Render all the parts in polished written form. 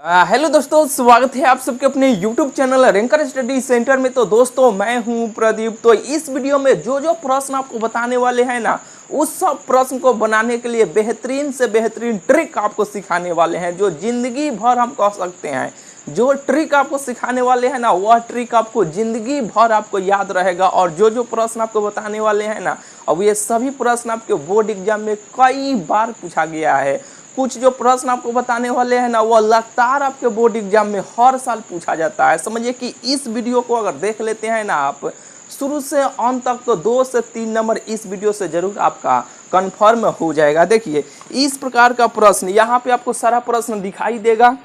Hello दोस्तों, स्वागत है आप सबके अपने YouTube channel ranker study centre में। तो दोस्तों, मैं हूं प्रदीप। तो इस वीडियो में जो जो प्रश्न आपको बताने वाले हैं ना, उस सब प्रश्न को बनाने के लिए बेहतरीन से बेहतरीन ट्रिक आपको सिखाने वाले हैं, जो जिंदगी भर हम कह सकते हैं। जो ट्रिक आपको सिखाने वाले हैं ना, वह ट्रिक आपको जिंदगी भर आपको याद रहेगा। और जो जो प्रश्न आपको बताने वाले हैं ना, अब ये सभी प्रश्न आपके बोर्ड एग्जाम में कई बार पूछा गया है। कुछ जो प्रश्न आपको बताने वाले हैं ना, वो लगातार आपके बोर्ड एग्जाम में हर साल पूछा जाता है। समझिए कि इस वीडियो को अगर देख लेते हैं ना आप शुरू से अंत तक, तो 2 से 3 नंबर इस वीडियो से जरूर आपका कंफर्म हो जाएगा। देखिए, इस प्रकार का प्रश्न यहाँ पे आपको सारा प्रश्न दिखाई देगा।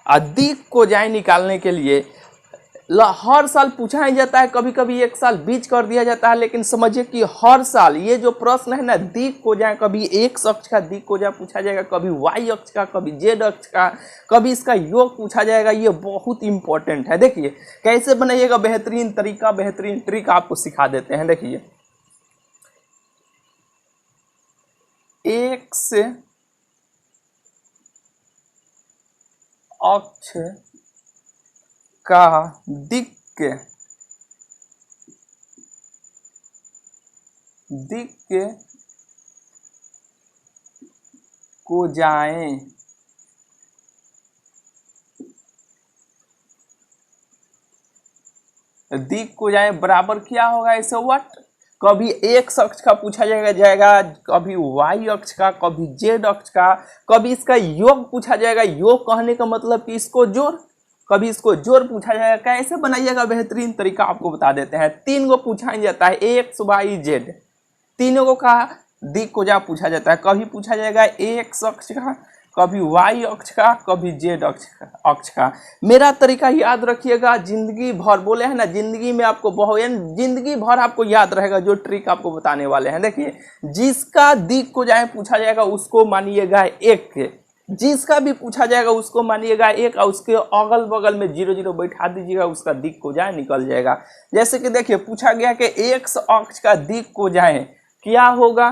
अधिक को जाए निकालने के लिए हर साल पूछा ही जाता है, कभी कभी एक साल बीच कर दिया जाता है, लेकिन समझिए कि हर साल ये जो प्रश्न है ना, दिक को जाए, कभी एक्स अक्ष का दिक को जाए पूछा जाएगा, कभी वाई अक्ष का, कभी जेड अक्ष का, कभी इसका योग पूछा जाएगा। ये बहुत इंपॉर्टेंट है। देखिए कैसे बनाइएगा, बेहतरीन तरीका, बेहतरीन ट्रिक आपको सिखा देते हैं। देखिए, एक्स अक्ष का दिक को जाएं दिक को जाए बराबर क्या होगा, ऐसे व्हाट। कभी एक्स अक्ष का पूछा जाएगा, कभी वाई अक्ष का, कभी जेड अक्ष का, कभी इसका योग पूछा जाएगा। योग कहने का मतलब कि इसको जोड़, कभी इसको जोड़ पूछा जाएगा। कैसे बनाइएगा, बेहतरीन तरीका आपको बता देते हैं। 3 को पूछा जाता है, एक्स वाई जेड, तीनों को का दिक को जा पूछा जाता है। कभी पूछा जाएगा एक्स अक्ष का, कभी वाई अक्ष का, कभी जेड अक्ष का। मेरा तरीका याद रखिएगा, जिंदगी भर बोले हैं ना, जिंदगी में आपको बहुत, जिंदगी भर आपको याद रहेगा जो ट्रिक आपको बताने वाले हैं। देखिए, जिसका दिक को जाए पूछा जाएगा उसको मानिएगा एक, जिसका भी पूछा जाएगा उसको मानिएगा एक, और उसके अगल बगल में 0 0 बैठा दीजिएगा, उसका दिक को जाए निकल जाएगा। जैसे कि देखिए, पूछा गया कि एक्स अक्ष का दिक को जाए क्या होगा,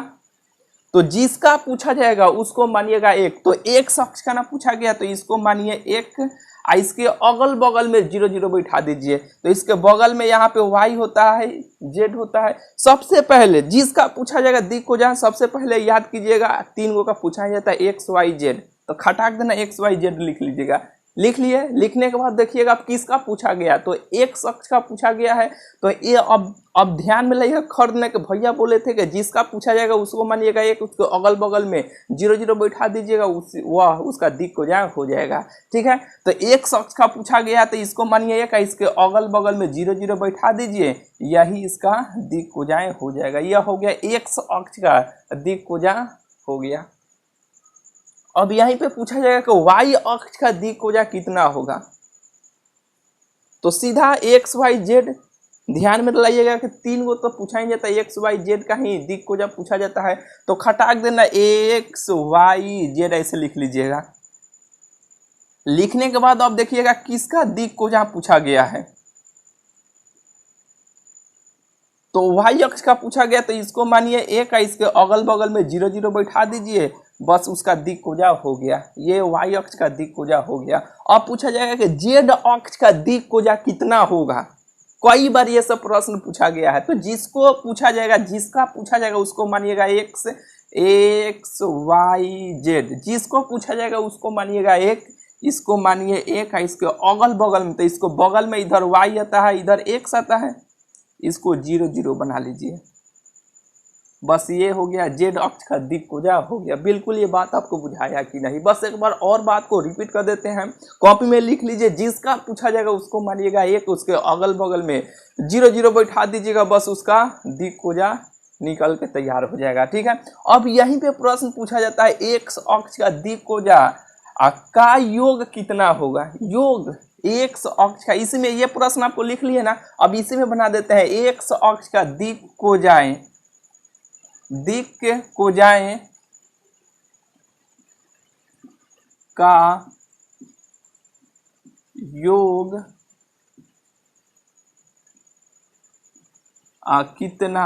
तो जिसका पूछा जाएगा उसको मानिएगा एक। तो एक अक्ष का ना पूछा गया, तो इसको मानिए एक, और इसके अगल बगल में 0 0 बैठा दीजिए। तो इसके बगल में यहाँ पे वाई होता है, जेड होता है। सबसे पहले जिसका पूछा जाएगा दिक को जाए, सबसे पहले याद कीजिएगा 3 गो का पूछा जाता है, एक्स वाई जेड। तो खटाक देना एक्स वाई जेड लिख लीजिएगा। लिख लिए, लिखने के बाद देखिएगा अब किसका पूछा गया, तो एक अक्ष का पूछा गया है। तो ये अब ध्यान में लाइएगा, खरीदने के भैया बोले थे कि जिसका पूछा जाएगा उसको मानिएगा एक, उसको अगल बगल में 0 0 बैठा दीजिएगा, वह उसका दिक को जाए हो जाएगा। ठीक है, तो एक अक्ष का पूछा गया तो इसको मानिए एक, इसके अगल बगल में 0 0 बैठा दीजिए, यही इसका दिक को जाए हो जाएगा। यह हो गया एक अक्ष का दिक को जाए हो गया। अब यहीं पे पूछा जाएगा कि वाई अक्ष का दिक को जाए कितना होगा, तो सीधा एक्स वाई जेड। ध्यान में लाइएगा कि 3 गो तो पूछा ही जाता है, एक्स वाई जेड का ही दिक को जब पूछा जाता है तो खटाक देना एक्स वाई जेड, ऐसे लिख लीजिएगा। लिखने के बाद अब देखिएगा किसका दिक को जहां पूछा गया है, तो वाई अक्ष का पूछा गया, तो इसको मानिए एक, इसके अगल बगल में 0 0 बैठा दीजिए, बस उसका दिक को जा हो गया। ये वाई अक्ष का दिक को जा हो गया। अब पूछा जाएगा कि जेड अक्ष का दिक को जा कितना होगा। कई बार ये सब प्रश्न पूछा गया है, तो जिसको पूछा जाएगा, जिसका पूछा जाएगा उसको मानिएगा एक्स, एक्स वाई जेड। जिसको पूछा जाएगा उसको मानिएगा एक, इसको मानिए एक, है इसके अगल बगल में, तो इसको बगल में इधर वाई आता है, इधर एक्स आता है, इसको 0 0 बना लीजिए। बस ये हो गया, जेड अक्ष का दिक को जा हो गया। बिल्कुल, ये बात आपको बुझाया कि नहीं। बस एक बार और बात को रिपीट कर देते हैं, कॉपी में लिख लीजिए। जिसका पूछा जाएगा उसको मानिएगा एक, उसके अगल बगल में 0 0 बैठा दीजिएगा, बस उसका दिक को जा निकल के तैयार हो जाएगा। ठीक है, अब यहीं पे प्रश्न पूछा जाता है, एक अक्ष का दिक को जा का योग कितना होगा। योग एक अक्ष का, इसी में ये प्रश्न आपको लिख लिए ना, अब इसी में बना देते हैं। एक अक्ष का दिक को जाए, दिक को जाए का योग कितना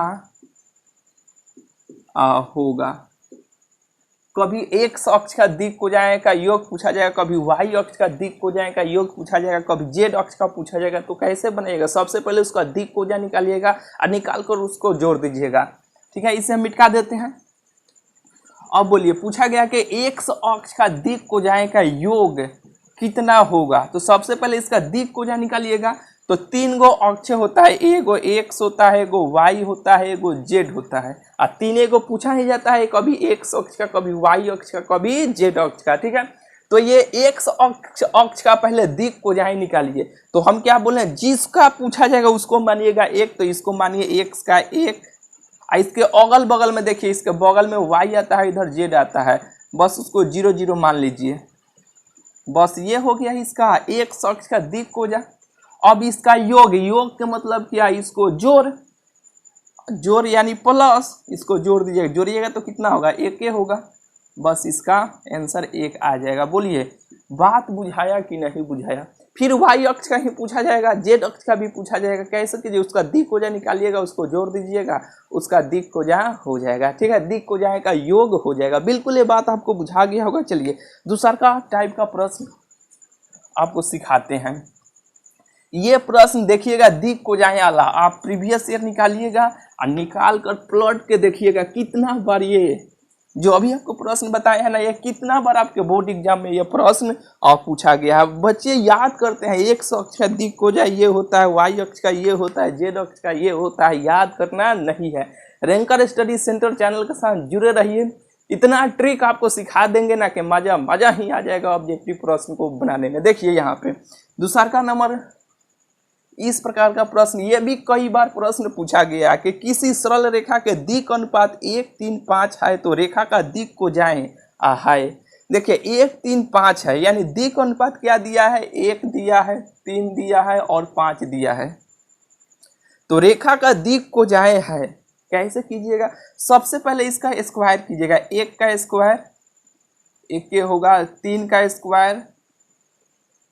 होगा। कभी एक्स अक्ष का दिक कोजाए का योग पूछा जाएगा, कभी वाई अक्ष का दिक कोजाए का योग पूछा जाएगा, कभी जेड अक्ष का पूछा जाएगा। तो कैसे बनेगा, सबसे पहले उसका दिक कोजा निकालिएगा और निकाल कर उसको जोड़ दीजिएगा। ठीक है, इसे हम मिटा देते हैं। अब बोलिए, पूछा गया कि एक्स अक्ष का दिक कोजाए का योग कितना होगा। तो सबसे पहले इसका दिक कोजा निकालिएगा। तो 3 गो अक्ष होता है, एगो एक्स होता है, एगो वाई होता है, एगो जेड होता है। और 3 को पूछा ही जाता है, कभी एक्स अक्ष का, कभी वाई अक्ष का, कभी जेड अक्ष का। ठीक है, तो ये एक्स अक्ष का पहले दिक कोजाई निकालिए। तो हम क्या बोले, जिसका पूछा जाएगा उसको मानिएगा एक, तो इसको मानिए एक्स का एक। इसके अगल बगल में देखिए, इसके बगल में वाई आता है, इधर जेड आता है, बस उसको 0 0 मान लीजिए। बस ये हो गया इसका एक्स अक्ष का दिक कोजा। अब इसका योग, योग के मतलब क्या, इसको जोड़ यानी प्लस, इसको जोड़ दीजिएगा, जोड़िएगा तो कितना होगा, 1 होगा। बस इसका आंसर 1 आ जाएगा। बोलिए, बात बुझाया कि नहीं बुझाया। फिर वाई अक्ष का ही पूछा जाएगा, जेड अक्ष का भी पूछा जाएगा। कैसे कीजिए, उसका दिक कोजा निकालिएगा, उसको जोड़ दीजिएगा, उसका दिक कोजा हो जाएगा। ठीक है, दिक कोजा का योग हो जाएगा। बिल्कुल ये बात आपको बुझा गया होगा। चलिए दूसरा का टाइप का प्रश्न आपको सिखाते हैं। ये प्रश्न देखिएगा, दिक कोजाए वाला आप प्रीवियस ईयर निकालिएगा और निकाल कर प्लॉट के देखिएगा कितना बार ये जो अभी आपको प्रश्न बताया है ना, ये कितना बार आपके बोर्ड एग्जाम में ये प्रश्न पूछा गया है। बच्चे याद करते हैं, एक्स अक्ष का दिक कोजा ये होता है, वाई अक्ष का ये होता है, जेड अक्ष का ये होता है, याद करना नहीं है। रैंकर स्टडी सेंटर चैनल के साथ जुड़े रहिए, इतना ट्रिक आपको सिखा देंगे ना कि मजा ही आ जाएगा ऑब्जेक्टिव प्रश्न को बनाने में। देखिए यहाँ पे दूसरा का नंबर, इस प्रकार का प्रश्न, ये भी कई बार प्रश्न पूछा गया कि किसी सरल रेखा के दिक अनुपात 1 3 5 है, तो रेखा का दिक कोजाए है। देखिए 1 3 5 है, यानी दिक अनुपात क्या दिया है, 1 दिया है, 3 दिया है और 5 दिया है। तो रेखा का दिक कोजाए है, कैसे कीजिएगा, सबसे पहले इसका स्क्वायर कीजिएगा। 1 का स्क्वायर 1 होगा, 3 का स्क्वायर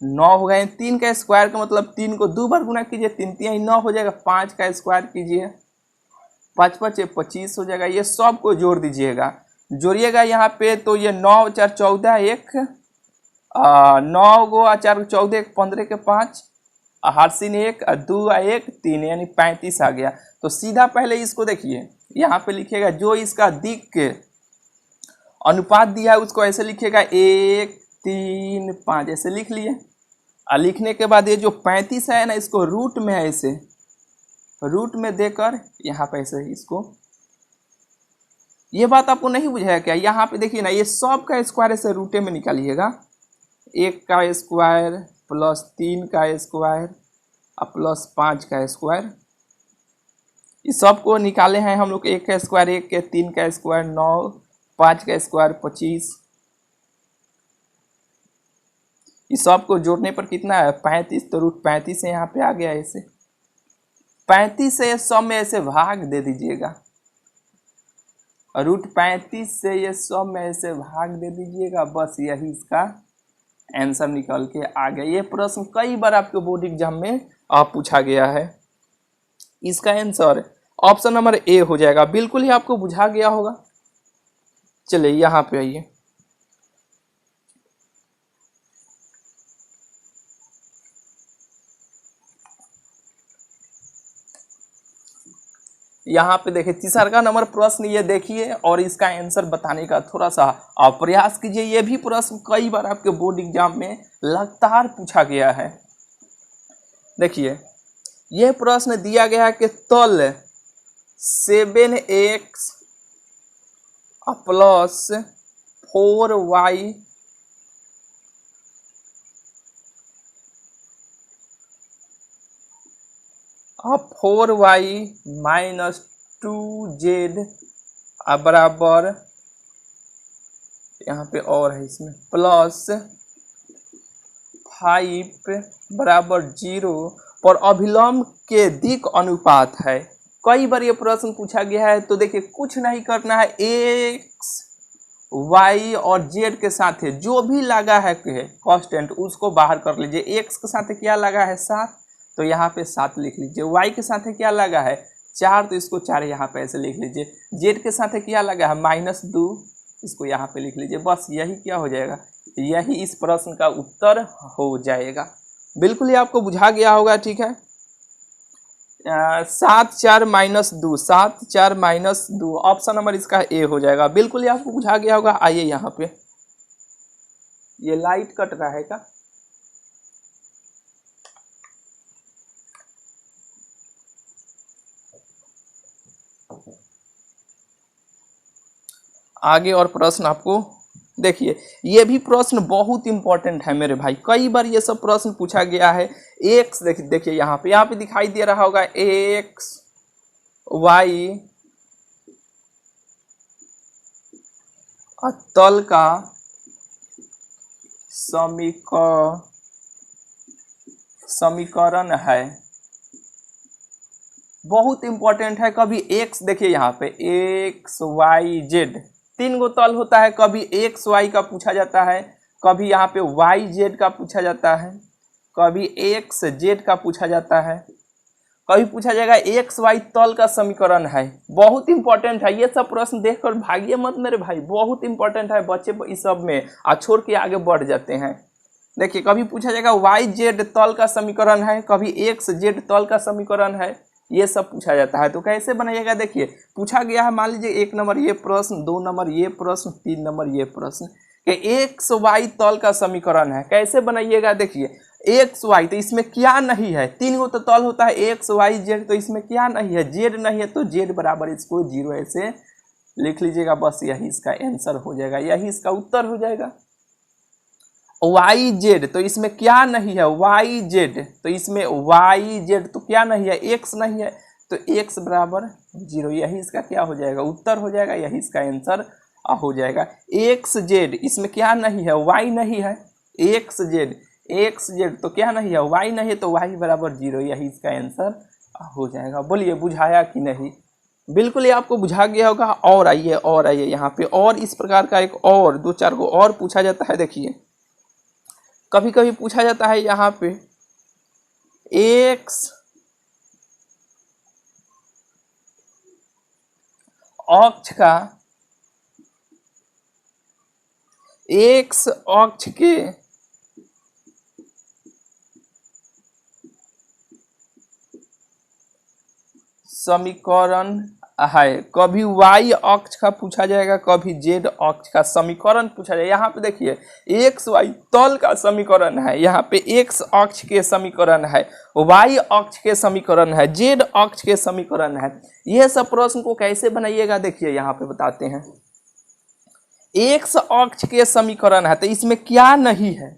9 हो गए। 3 का स्क्वायर का मतलब 3 को 2 बार गुना कीजिए, 3 3 9 हो जाएगा। 5 का स्क्वायर कीजिए, 5 5 25 हो जाएगा। ये सब को जोड़ दीजिएगा, जोड़िएगा यहाँ पे। तो ये 9 4 14 1 9 गो 4 14 15 के 5 हारसिन 1 2 1 3 यानी 35 आ गया। तो सीधा पहले इसको देखिए, यहाँ पे लिखिएगा जो इसका दिक के अनुपात दिया है उसको ऐसे लिखिएगा 1 3 5 ऐसे लिख लिए। और लिखने के बाद ये जो 35 है ना, इसको रूट में ऐसे रूट में देकर यहाँ पे ऐसे इसको, ये बात आपको नहीं बुझाया क्या, यहाँ पे देखिए ना, ये सब का स्क्वायर ऐसे रूटे में निकालिएगा। 1 का स्क्वायर प्लस 3 का स्क्वायर और प्लस 5 का स्क्वायर, इस सब को निकाले हैं हम लोग। 1 का स्क्वायर 1 के, 3 का स्क्वायर 9, 5 का स्क्वायर 25, इस सब को जोड़ने पर कितना है 35। तो रूट 35 से यहाँ पे आ गया ऐसे, 35 से सब में ऐसे भाग दे दीजिएगा, रूट 35 से ये सब में ऐसे भाग दे दीजिएगा। बस यही इसका आंसर निकल के आ गया। ये प्रश्न कई बार आपके बोर्ड एग्जाम में पूछा गया है। इसका आंसर ऑप्शन नंबर ए हो जाएगा। बिल्कुल ही आपको बुझा गया होगा। चलिए यहाँ पे आइए, यहाँ पे देखिए तीसरा का नंबर प्रश्न ये देखिए और इसका आंसर बताने का थोड़ा सा प्रयास कीजिए। ये भी प्रश्न कई बार आपके बोर्ड एग्जाम में लगातार पूछा गया है। देखिए यह प्रश्न दिया गया है कि तल 7x प्लस 4y अब 4y माइनस 2z बराबर, यहाँ पे और है इसमें, प्लस 5 बराबर 0 पर अभिलंब के दिक अनुपात है। कई बार ये प्रश्न पूछा गया है। तो देखिए कुछ नहीं करना है, x y और z के साथ जो भी लगा है कांस्टेंट उसको बाहर कर लीजिए। x के साथ क्या लगा है 7, तो यहाँ पे 7 लिख लीजिए। y के साथ क्या लगा है 4, तो इसको 4 यहाँ पे ऐसे लिख लीजिए। z के साथ क्या लगा है -2, इसको यहाँ पे लिख लीजिए। बस यही क्या हो जाएगा, यही इस प्रश्न का उत्तर हो जाएगा। बिल्कुल ही आपको बुझा गया होगा, ठीक है। 7 4 - 2, 7 4 - 2, ऑप्शन नंबर इसका ए हो जाएगा। बिल्कुल ही आपको बुझा गया होगा। आइए यहाँ पे, ये लाइट कट रहा है क्या? आगे और प्रश्न आपको देखिए, ये भी प्रश्न बहुत इंपॉर्टेंट है मेरे भाई, कई बार ये सब प्रश्न पूछा गया है। एक्स देखिए यहाँ पे दिखाई दे रहा होगा एक्स वाई तल का समीकरण है, बहुत इंपॉर्टेंट है। कभी एक्स देखिए यहाँ पे एक्स वाई जेड 3 गो तल होता है, कभी एक्स वाई का पूछा जाता है, कभी यहाँ पे वाई जेड का पूछा जाता है, कभी एक्स जेड का पूछा जाता है, कभी पूछा जाएगा एक्स वाई तल का समीकरण है। बहुत इंपॉर्टेंट है, ये सब प्रश्न देखकर भागिए मत मेरे भाई, बहुत इंपॉर्टेंट है। बच्चे इस सब में छोड़ के आगे बढ़ जाते हैं। देखिए कभी पूछा जाएगा वाई जेड तल का समीकरण है, कभी एक्स जेड तल का समीकरण है, ये सब पूछा जाता है। तो कैसे बनाइएगा, देखिए पूछा गया है, मान लीजिए 1 नंबर ये प्रश्न, 2 नंबर ये प्रश्न, 3 नंबर ये प्रश्न कि एक्स वाई तल का समीकरण है। कैसे बनाइएगा, देखिए एक्स वाई, तो इसमें क्या नहीं है, 3 गो तो तल होता है एक्स वाई जेड, तो इसमें क्या नहीं है, जेड नहीं है, तो जेड बराबर इसको 0 ऐसे लिख लीजिएगा। बस यही इसका आंसर हो जाएगा, यही इसका उत्तर हो जाएगा। वाई जेड, तो इसमें क्या नहीं है, वाई जेड, तो इसमें वाई जेड तो क्या नहीं है, एक्स नहीं है, तो एक्स बराबर 0, यही इसका क्या हो जाएगा, उत्तर हो जाएगा, यही इसका आंसर हो जाएगा। एक्स जेड, इसमें क्या नहीं है, वाई नहीं है, एक्स जेड तो क्या नहीं है, वाई नहीं है, तो वाई बराबर 0, यही इसका आंसर हो जाएगा। बोलिए बुझाया कि नहीं? बिल्कुल ये आपको बुझा गया होगा। और आइए यहाँ पे, और इस प्रकार का एक और 2-4 को और पूछा जाता है। देखिए कभी कभी पूछा जाता है यहाँ पे एक्स अक्ष का, एक्स अक्ष के समीकरण है। कभी वाई अक्ष का पूछा जाएगा, कभी जेड अक्ष का समीकरण पूछा जाएगा। यहाँ पे देखिए एक्स वाई तल का समीकरण है, यहाँ पे एक्स अक्ष के समीकरण है, वाई अक्ष के समीकरण है, जेड अक्ष के समीकरण है। यह सब प्रश्न को कैसे बनाइएगा, देखिए यहाँ पे बताते हैं। एक्स अक्ष के समीकरण है, तो इसमें क्या नहीं है,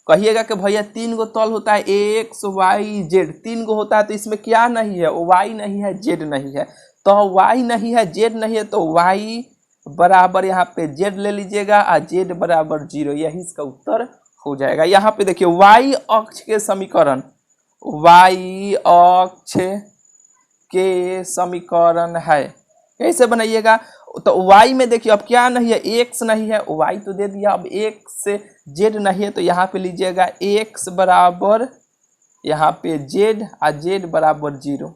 कहिएगा कि भैया 3 गो तल होता है एक्स वाई जेड, 3 गो होता है, तो इसमें क्या नहीं है, वाई नहीं है, जेड नहीं है, तो वाई नहीं है, जेड नहीं है, तो वाई बराबर यहाँ पे जेड ले लीजिएगा और जेड बराबर 0, यही इसका उत्तर हो जाएगा। यहाँ पे देखिए वाई अक्ष के समीकरण, वाई अक्ष के समीकरण है, कैसे बनाइएगा, तो y में देखिए अब क्या नहीं है, x नहीं है, y तो दे दिया, अब x से z नहीं है, तो यहाँ पे लीजिएगा x बराबर यहाँ पे z और z बराबर 0।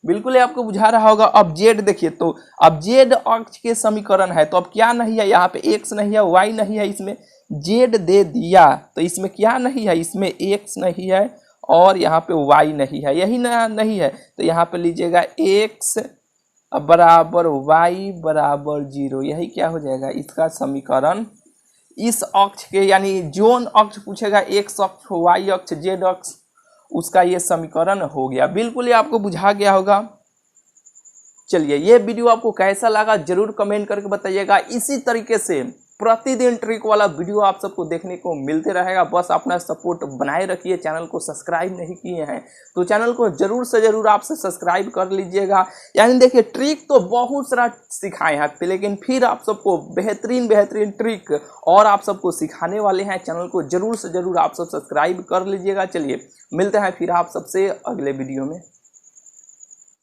बिल्कुल ही आपको बुझा रहा होगा। अब z देखिए, तो अब z अक्ष के समीकरण है, तो अब क्या नहीं है, यहाँ पे x नहीं है, y नहीं है, इसमें z दे दिया, तो इसमें क्या नहीं है, इसमें x नहीं है और यहाँ पे y नहीं है, यही नहीं है, तो यहाँ पे लीजिएगा x बराबर y बराबर 0, यही क्या हो जाएगा, इसका समीकरण। इस अक्ष के यानी जोन अक्ष पूछेगा, x अक्ष, y अक्ष, z अक्ष, उसका ये समीकरण हो गया। बिल्कुल ही आपको बुझा गया होगा। चलिए ये वीडियो आपको कैसा लगा जरूर कमेंट करके बताइएगा। इसी तरीके से प्रतिदिन ट्रिक वाला वीडियो आप सबको देखने को मिलते रहेगा। बस अपना सपोर्ट बनाए रखिए। चैनल को सब्सक्राइब नहीं किए हैं तो चैनल को जरूर से जरूर आपसे सब्सक्राइब कर लीजिएगा। यानी देखिए ट्रिक तो बहुत सारा सिखाए हैं, लेकिन फिर आप सबको बेहतरीन ट्रिक और आप सबको सिखाने वाले हैं। चैनल को जरूर से जरूर आप सब सब्सक्राइब कर लीजिएगा। चलिए मिलते हैं फिर आप सबसे अगले वीडियो में।